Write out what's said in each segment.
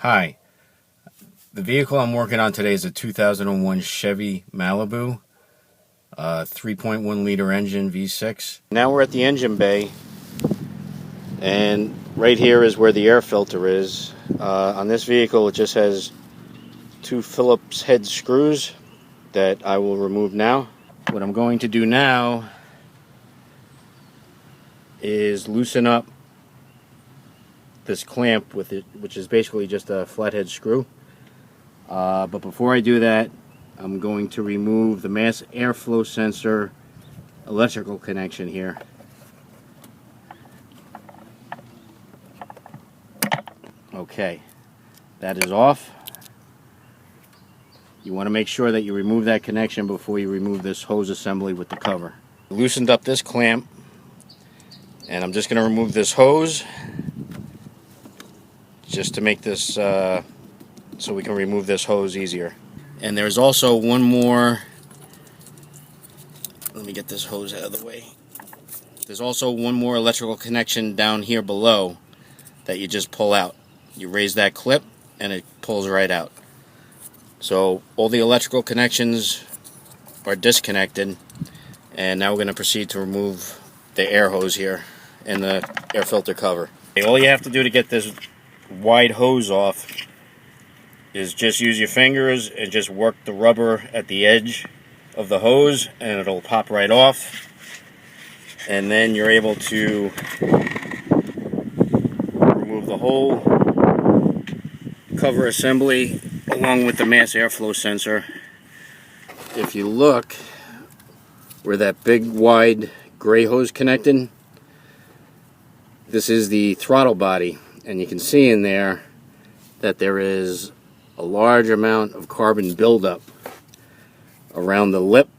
Hi, the vehicle I'm working on today is a 2001 Chevy Malibu, 3.1 liter engine V6. Now we're at the engine bay, and right here is where the air filter is. On this vehicle it just has two Phillips head screws that I will remove now. What I'm going to do now is loosen up this clamp with it, which is basically just a flathead screw. But before I do that, I'm going to remove the mass airflow sensor electrical connection here. Okay, that is off. You want to make sure that you remove that connection before you remove this hose assembly with the cover. Loosened up this clamp, and I'm just going to remove this hose just to make this so we can remove this hose easier. And there's also one more, let me get this hose out of the way. There's also one more electrical connection down here below that you just pull out. You raise that clip and it pulls right out. So all the electrical connections are disconnected, and now we're going to proceed to remove the air hose here and the air filter cover. All you have to do to get this wide hose off is just use your fingers and just work the rubber at the edge of the hose, and it'll pop right off, and then you're able to remove the whole cover assembly along with the mass airflow sensor. If you look where that big wide gray hose connected, this is the throttle body, and you can see in there that there is a large amount of carbon buildup around the lip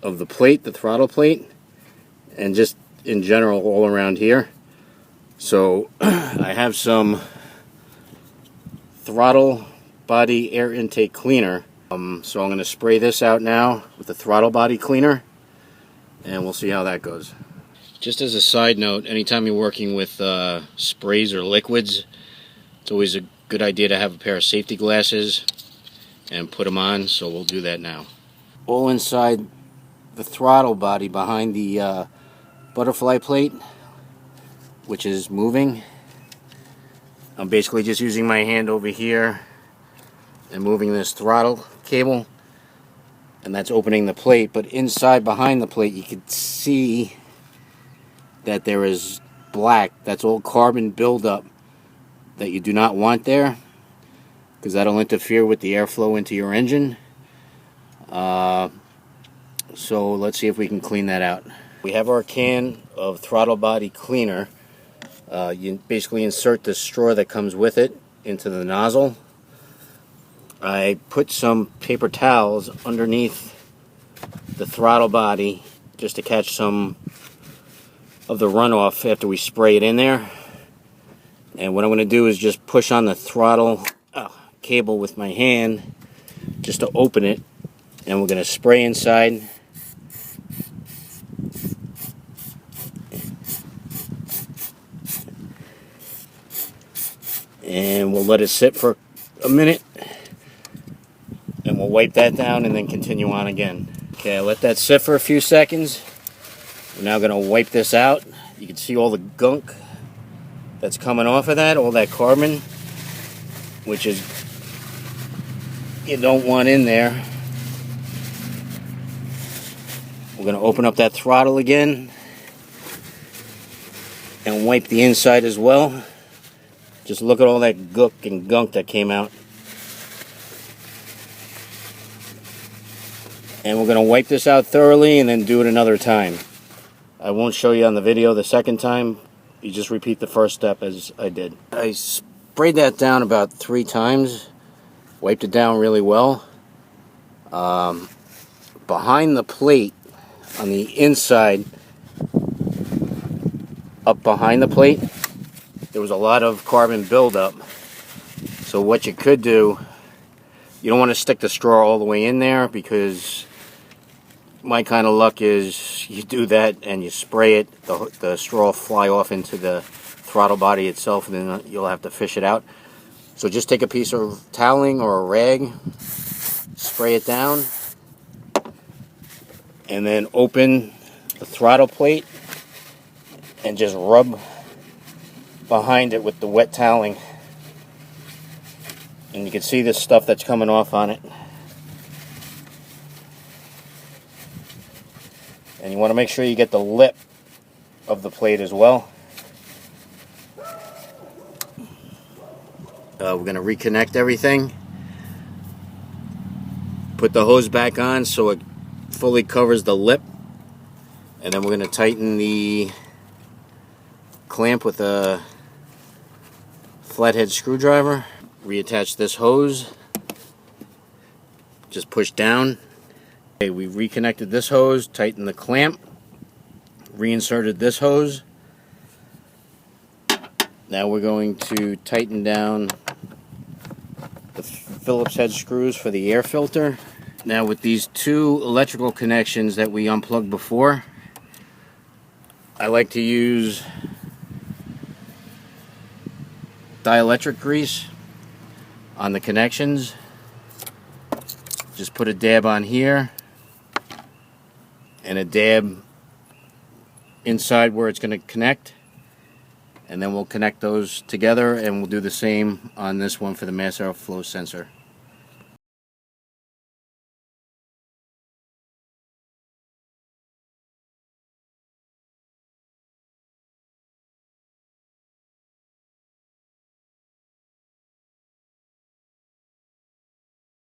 of the plate, the throttle plate, and just in general all around here. So I have some throttle body air intake cleaner. So I'm going to spray this out now with the throttle body cleaner, and we'll see how that goes. Just as a side note, anytime you're working with sprays or liquids, it's always a good idea to have a pair of safety glasses and put them on, so we'll do that now. All inside the throttle body behind the butterfly plate, which is moving. I'm basically just using my hand over here and moving this throttle cable, and that's opening the plate. But inside behind the plate you can see that there is black. That's all carbon buildup that you do not want there, because that'll interfere with the airflow into your engine. So let's see if we can clean that out. We have our can of throttle body cleaner. You basically insert the straw that comes with it into the nozzle. I put some paper towels underneath the throttle body just to catch some of the runoff after we spray it in there. And what I'm going to do is just push on the throttle cable with my hand just to open it, and we're going to spray inside. And we'll let it sit for a minute, and we'll wipe that down and then continue on again. Okay, I let that sit for a few seconds. We're now going to wipe this out. You can see all the gunk that's coming off of that, all that carbon, which is you don't want in there. We're going to open up that throttle again and wipe the inside as well. Just look at all that gook and gunk that came out. And we're going to wipe this out thoroughly and then do it another time. I won't show you on the video the second time. You just repeat the first step as I did. I sprayed that down about 3 times. Wiped it down really well. Behind the plate, on the inside, up behind the plate, there was a lot of carbon buildup. So what you could do, you don't want to stick the straw all the way in there, because my kind of luck is you do that and you spray it, the straw will fly off into the throttle body itself, and then you'll have to fish it out. So just take a piece of toweling or a rag, spray it down, and then open the throttle plate and just rub behind it with the wet toweling. And you can see this stuff that's coming off on it. And you want to make sure you get the lip of the plate as well. We're going to reconnect everything. Put the hose back on so it fully covers the lip. And then we're going to tighten the clamp with a flathead screwdriver. Reattach this hose. Just push down. Okay, we reconnected this hose, tightened the clamp, reinserted this hose. Now we're going to tighten down the Phillips head screws for the air filter. Now with these two electrical connections that we unplugged before, I like to use dielectric grease on the connections. Just put a dab on here and a dab inside where it's going to connect, and then we'll connect those together, and we'll do the same on this one for the mass airflow sensor.